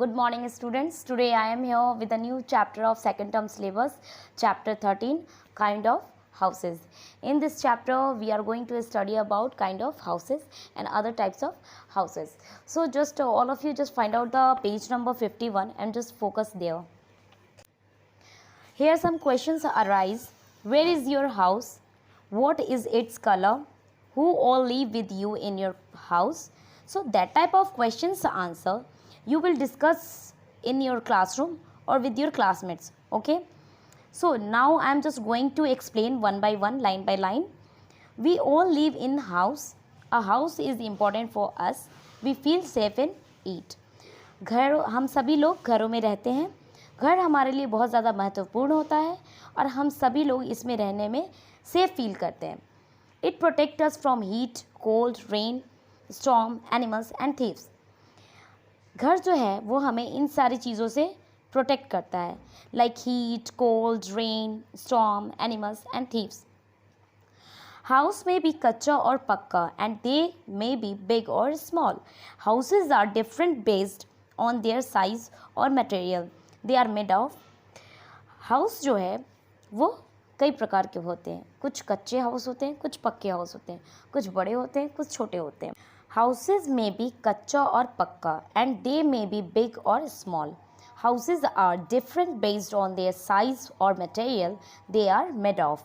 Good morning students. Today I am here with a new chapter of second term syllabus, chapter 13, kind of houses. In this chapter we are going to study about kind of houses and other types of houses. So just all of you just find out the page number 51 and just focus there. Here some questions arise. Where is your house? What is its color? Who all live with you in your house? So that type of questions answer you will discuss in your classroom or with your classmates. Okay, so now I am just going to explain one by one, line by line. We all live in house. A house is important for us. We feel safe in it. घर, हम सभी लोग घरों में रहते हैं. घर हमारे लिए बहुत ज़्यादा महत्वपूर्ण होता है और हम सभी लोग इसमें रहने में सेफ फील करते हैं. It protect us from heat, cold, rain, storm, animals and thieves. घर जो है वो हमें इन सारी चीज़ों से प्रोटेक्ट करता है, like heat, cold, rain, storm, animals and thieves. House में भी कच्चा और पक्का and they may be big और small. Houses are different based on their size और material they are made of. House जो है वो कई प्रकार के होते हैं. कुछ कच्चे हाउस होते हैं, कुछ पक्के हाउस होते हैं, कुछ बड़े होते हैं, कुछ छोटे होते हैं. हाउसेज में भी कच्चा और पक्का and they may be big और small. Houses are different based on their size और material they are made of.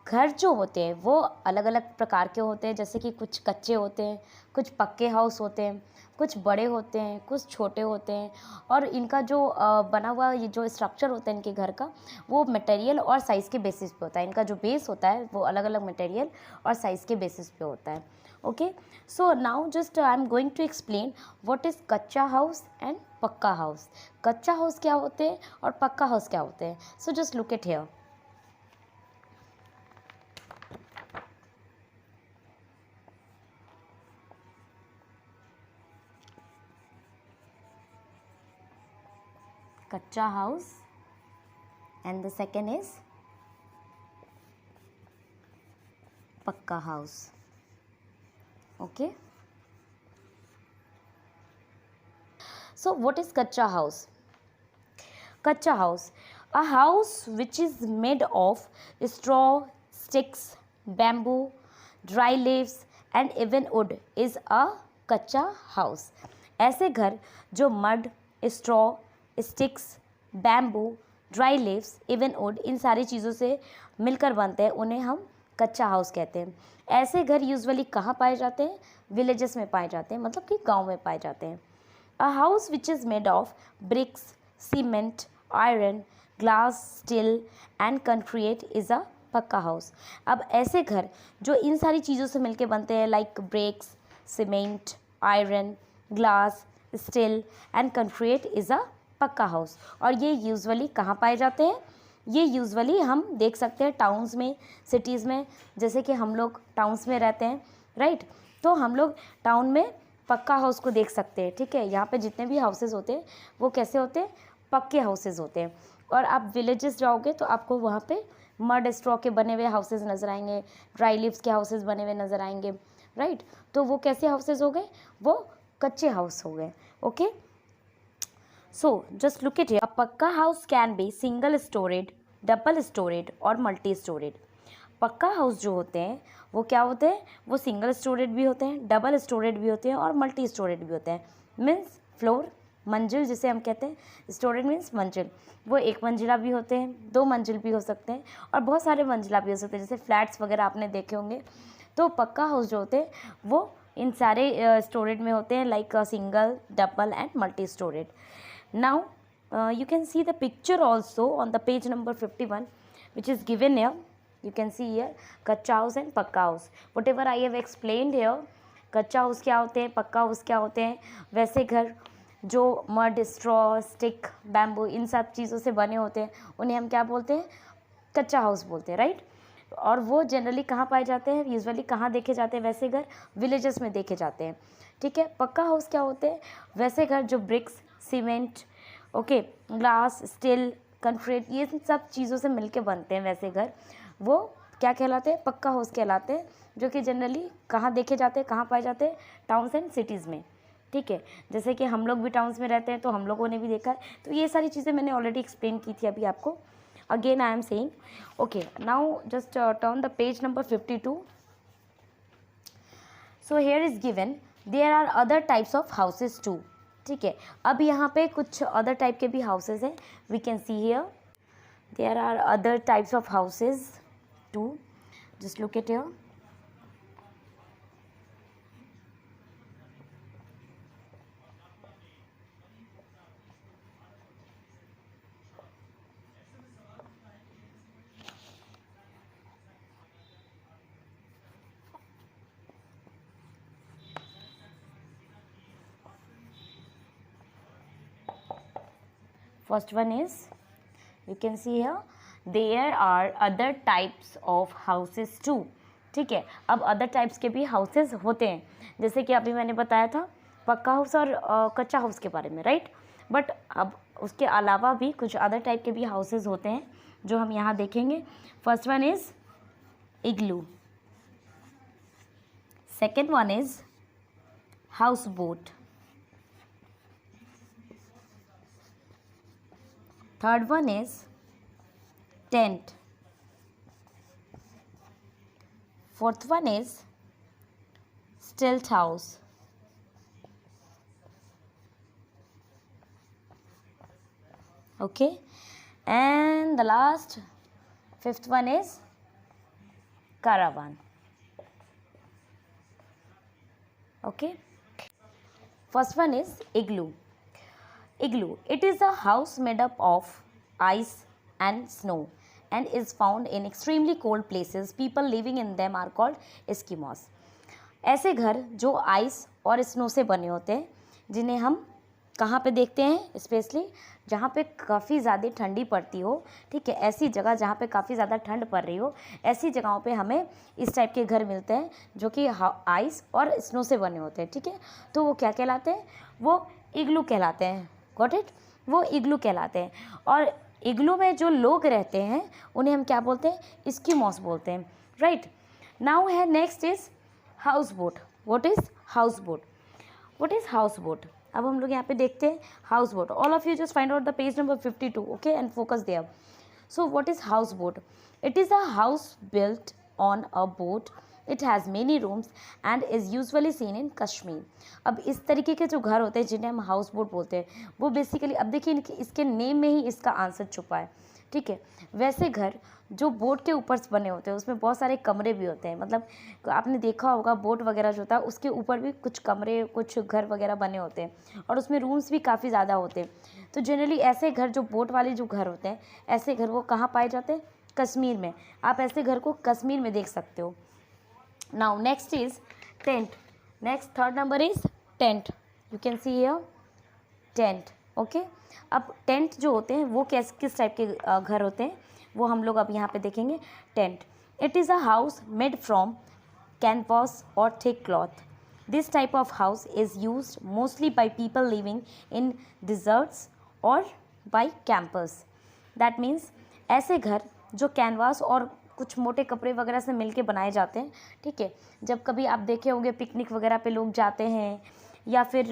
घर जो होते हैं वो अलग अलग प्रकार के होते हैं, जैसे कि कुछ कच्चे होते हैं, कुछ पक्के हाउस होते हैं, कुछ बड़े होते हैं, कुछ छोटे होते हैं. और इनका जो बना हुआ ये जो स्ट्रक्चर होता है इनके घर का, वो मटेरियल और साइज़ के बेसिस पे होता है. इनका जो बेस होता है वो अलग अलग मटेरियल और साइज़ के बेसिस पे होता है. Okay, so now just I am going to explain what is kachcha house and pakka house. कच्चा हाउस क्या होते हैं और पक्का हाउस क्या होते हैं. So just look at here. Kacha house and the second is Pakka house. Okay. So what is Kacha house? Kacha house, a house which is made of straw, sticks, bamboo, dry leaves and even wood is a Kacha house. ऐसे घर जो mud, straw, sticks, bamboo, dry leaves, even wood, इन सारी चीज़ों से मिलकर बनते हैं, उन्हें हम कच्चा हाउस कहते हैं. ऐसे घर यूजुअली कहाँ पाए जाते हैं? विलेजेस में पाए जाते हैं, मतलब कि गांव में पाए जाते हैं. A house which is made of BRICS, cement, iron, glass, steel and concrete is a pakka house. अब ऐसे घर जो इन सारी चीज़ों से मिलकर बनते हैं, like bricks, cement, iron, glass, steel and concrete is a pakka house. और ये यूजुअली कहाँ पाए जाते हैं? ये यूजुअली हम देख सकते हैं टाउन्स में, सिटीज़ में. जैसे कि हम लोग टाउन्स में रहते हैं, राइट, तो हम लोग टाउन में पक्का हाउस को देख सकते हैं. ठीक है, यहाँ पे जितने भी हाउसेस होते हैं वो कैसे होते हैं? पक्के हाउसेस होते हैं. और आप विलेजेस जाओगे तो आपको वहाँ पे मड, स्ट्रॉ के बने हुए हाउसेस नज़र आएंगे, ड्राई लीव्स के हाउसेस बने हुए नज़र आएंगे, राइट. तो वो कैसे हाउसेस हो गए? वो कच्चे हाउस हो गए. Okay, so just look at here. A pakka house can be single storied, double storied और multi storied. पक्का हाउस जो होते हैं वो क्या होते हैं? वो सिंगल स्टोरेड भी होते हैं, डबल स्टोरेड भी होते हैं और मल्टी स्टोरेड भी होते हैं. मीन्स फ्लोर, मंजिल जिसे हम कहते हैं. स्टोरेड मीन्स मंजिल. वो एक मंजिला भी होते हैं, दो मंजिल भी हो सकते हैं और बहुत सारे मंजिला भी हो सकते हैं, जैसे फ्लैट्स वगैरह आपने देखे होंगे. तो पक्का हाउस जो होते हैं वो इन सारे स्टोरेड में होते हैं, like single, double and multi storeyed. Now you can see the picture also on the page number 51 which is given here. You can see here कच्चा house and pakka house. whatever I have explained here, कच्चा house क्या होते हैं, पक्का house क्या होते हैं, वैसे घर जो मड, स्ट्रॉ, स्टिक, बैम्बू इन सब चीज़ों से बने होते हैं उन्हें हम क्या बोलते हैं? कच्चा हाउस बोलते हैं, राइट. और वो जनरली कहाँ पाए जाते हैं? यूजुअली कहाँ देखे जाते हैं वैसे घर? विलेजेस में देखे जाते हैं. ठीक है, पक्का हाउस क्या होते हैं? वैसे घर जो bricks, cement, okay, glass, steel, concrete, ये सब चीज़ों से मिलके बनते हैं वैसे घर, वो क्या कहलाते हैं? पक्का हाउस कहलाते हैं, जो कि जनरली कहाँ देखे जाते हैं, कहाँ पाए जाते हैं? टाउन्स एंड सिटीज़ में. ठीक है, जैसे कि हम लोग भी टाउन्स में रहते हैं तो हम लोगों ने भी देखा है, तो ये सारी चीज़ें मैंने ऑलरेडी एक्सप्लेन की थी अभी आपको. Again I am saying, okay now just turn the page number 52. So here is given there are other types of houses too. ठीक है, अब यहाँ पे कुछ अदर टाइप के भी हाउसेज हैं. We can see here there are other types of houses too. Just look at here. First one is, you can see here, there are other types of houses too. ठीक है, अब other types के भी houses होते हैं, जैसे कि अभी मैंने बताया था पक्का हाउस और कच्चा हाउस के बारे में, राइट. बट अब उसके अलावा भी कुछ अदर टाइप के भी हाउसेज होते हैं जो हम यहाँ देखेंगे. First one is igloo. Second one is house boat. Third one is tent. Fourth one is stilt house. Okay, and the last fifth one is caravan. Okay, first one is igloo. Igloo. It is a house made up of ice and snow and is found in extremely cold places. People living in them are called Eskimos. ऐसे घर जो ice और snow से बने होते हैं, जिन्हें हम कहाँ पे देखते हैं, स्पेशली जहाँ पे काफ़ी ज़्यादा ठंडी पड़ती हो. ठीक है, ऐसी जगह जहाँ पे काफ़ी ज़्यादा ठंड पड़ रही हो, ऐसी जगहों पे हमें इस टाइप के घर मिलते हैं जो कि आइस और स्नो से बने होते हैं. ठीक है, तो वो क्या कहलाते हैं, वो इग्लू कहलाते हैं. गॉट इट, वो इग्लू कहलाते हैं. और इग्लू में जो लोग रहते हैं उन्हें हम क्या बोलते हैं, एस्किमोस बोलते हैं, राइट. नाउ है next is houseboat. What is houseboat? What is houseboat? अब हम लोग यहाँ पे देखते हैं houseboat. All of you just find out the page number 52, okay, and focus there. So what is houseboat? It is a house built on a boat. It has many rooms and is usually seen in Kashmir. अब इस तरीके के जो घर होते हैं जिन्हें हम हाउस बोट बोलते हैं, वो बेसिकली, अब देखिए इसके नेम में ही इसका आंसर छुपा है. ठीक है, वैसे घर जो बोट के ऊपर बने होते हैं उसमें बहुत सारे कमरे भी होते हैं. मतलब आपने देखा होगा बोट वगैरह जो होता है उसके ऊपर भी कुछ कमरे, कुछ घर वगैरह बने होते हैं और उसमें रूम्स भी काफ़ी ज़्यादा होते हैं. तो जनरली ऐसे घर, जो बोट वाले जो घर होते हैं, ऐसे घर वो कहाँ पाए जाते हैं, कश्मीर में. आप ऐसे घर को कश्मीर में देख सकते हो. Now next is tent. Next third number is tent. You can see here tent. Okay. अब टेंट जो होते हैं वो किस टाइप के घर होते हैं वो हम लोग अब यहाँ पे देखेंगे. Tent. It is a house made from canvas और thick cloth. This type of house is used mostly by people living in deserts और बाय कैंपर्स. दैट मीन्स ऐसे घर जो कैनवास और कुछ मोटे कपड़े वगैरह से मिलके बनाए जाते हैं. ठीक है, जब कभी आप देखे होंगे पिकनिक वगैरह पे लोग जाते हैं या फिर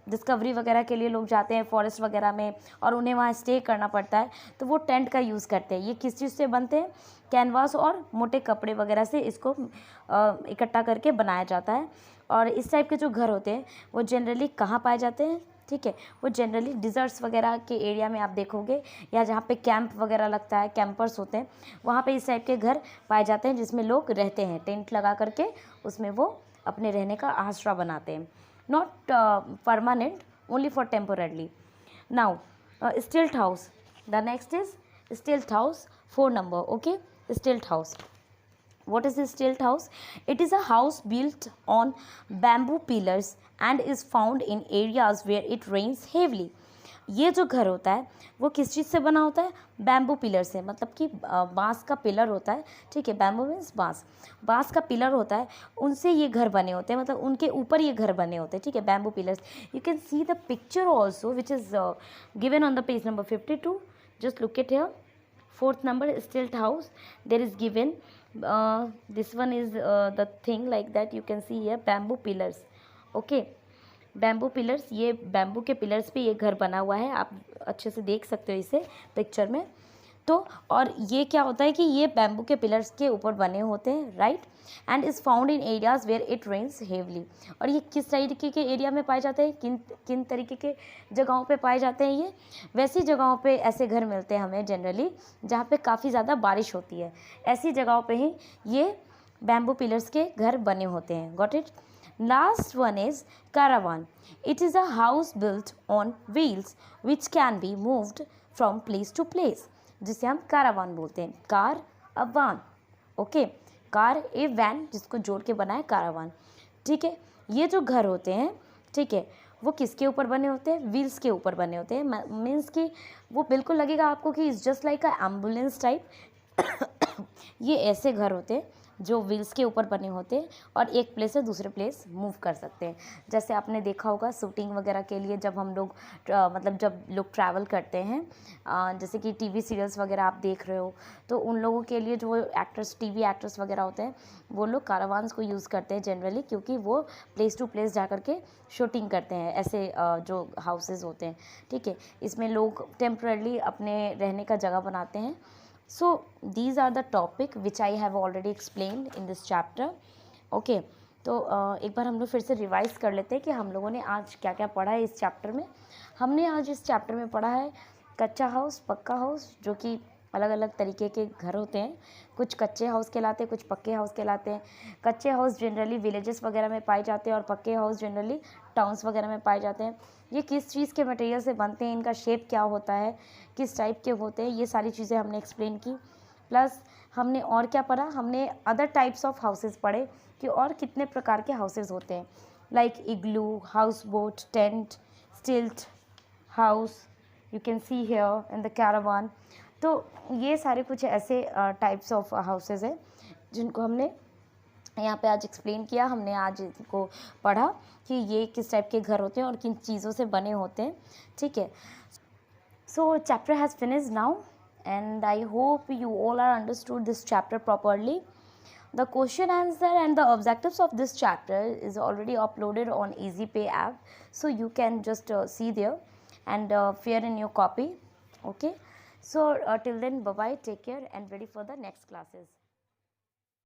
डिस्कवरी वगैरह के लिए लोग जाते हैं फॉरेस्ट वगैरह में और उन्हें वहाँ स्टे करना पड़ता है, तो वो टेंट का यूज़ करते हैं. ये किस चीज़ से बनते हैं, कैनवास और मोटे कपड़े वगैरह से इसको इकट्ठा करके बनाया जाता है. और इस टाइप के जो घर होते हैं वो जनरली कहाँ पाए जाते हैं, ठीक है, वो जनरली डिज़र्ट्स वगैरह के एरिया में आप देखोगे, या जहाँ पे कैंप वगैरह लगता है, कैंपर्स होते हैं, वहाँ पे इस टाइप के घर पाए जाते हैं जिसमें लोग रहते हैं टेंट लगा करके. उसमें वो अपने रहने का आसरा बनाते हैं. Not permanent, only for temporarily. Now स्टिल्ट हाउस. द नेक्स्ट इज स्टिल्ट हाउस, 4 नंबर. ओके, स्टिल्ट house. What is a stilt house? It is a house built on bamboo pillars and is found in areas where it rains heavily. ये जो घर होता है वो किस चीज़ से बना होता है, बैम्बू पिलर से. मतलब कि बांस का पिलर होता है. ठीक है, बैम्बू मीन्स बांस. बांस का पिलर होता है, उनसे ये घर बने होते हैं, मतलब उनके ऊपर ये घर बने होते हैं. ठीक है, bamboo pillars. You can see the picture also which is given on the page number 52. Just look at here. 4th number, stilt house. There is given this one is the thing like that. You can see here bamboo pillars. Okay, bamboo pillars, ये bamboo के pillars पे ये घर बना हुआ है, आप अच्छे से देख सकते हो इसे पिक्चर में। तो और ये क्या होता है कि ये बैम्बू के पिलर्स के ऊपर बने होते हैं, right, and is found in areas where it rains heavily. और ये किस तरीके के एरिया में पाए जाते हैं, किन किन तरीके के जगहों पे पाए जाते हैं? ये वैसी जगहों पे ऐसे घर मिलते हैं हमें जनरली जहाँ पे काफ़ी ज़्यादा बारिश होती है, ऐसी जगहों पे ही ये बैम्बू पिलर्स के घर बने होते हैं। Got it? Last one is caravan. It is a house built on wheels which can be moved from place to place, जिसे हम caravan बोलते हैं। Car a one, okay, car a van जिसको जोड़ के बना है caravan, ठीक है। ये जो घर होते हैं, ठीक है, वो किसके ऊपर बने होते हैं? व्हील्स के ऊपर बने होते हैं। मीन्स कि वो बिल्कुल लगेगा आपको कि is just like a ambulance type. ये ऐसे घर होते हैं जो व्हील्स के ऊपर बने होते हैं और एक प्लेस से दूसरे प्लेस मूव कर सकते हैं। जैसे आपने देखा होगा शूटिंग वगैरह के लिए जब हम लोग मतलब जब लोग ट्रैवल करते हैं, जैसे कि टीवी सीरियल्स वगैरह आप देख रहे हो, तो उन लोगों के लिए जो एक्टर्स, टीवी एक्टर्स वगैरह होते हैं, वो लोग कारवान्स को यूज़ करते हैं जनरली, क्योंकि वो प्लेस टू प्लेस जा कर के शूटिंग करते हैं ऐसे जो हाउसेज़ होते हैं, ठीक है। इसमें लोग टेम्पररी अपने रहने का जगह बनाते हैं। So these are the topic which I have already explained in this chapter. Okay, तो एक बार हम लोग फिर से रिवाइज कर लेते हैं कि हम लोगों ने आज क्या क्या पढ़ा है इस चैप्टर में। हमने आज इस चैप्टर में पढ़ा है कच्चा हाउस, पक्का हाउस, जो कि अलग अलग तरीके के घर होते हैं। कुछ कच्चे हाउस कहलाते हैं, कुछ पक्के हाउस कहलाते हैं। कच्चे हाउस जनरली विलेजेस वगैरह में पाए जाते हैं और पक्के हाउस जनरली टाउन्स वगैरह में पाए जाते हैं। ये किस चीज़ के मटेरियल से बनते हैं, इनका शेप क्या होता है, किस टाइप के होते हैं, ये सारी चीज़ें हमने एक्सप्लेन की। प्लस हमने और क्या पढ़ा, हमने अदर टाइप्स ऑफ हाउसेस पढ़े कि और कितने प्रकार के हाउसेस होते हैं, लाइक इग्लू, हाउस बोट, टेंट, स्टिल्ट house, you can see here in the caravan. तो ये सारे कुछ ऐसे टाइप्स ऑफ हाउसेस हैं जिनको हमने यहाँ पे आज एक्सप्लेन किया। हमने आज इनको पढ़ा कि ये किस टाइप के घर होते हैं और किन चीज़ों से बने होते हैं, ठीक है। सो chapter has finished now and I hope you all are understood this chapter properly. The question answer and the objectives of this chapter is already uploaded on EasyPay app, so you can just see there and share in your copy. Okay, so till then, bye bye, take care and ready for the next classes.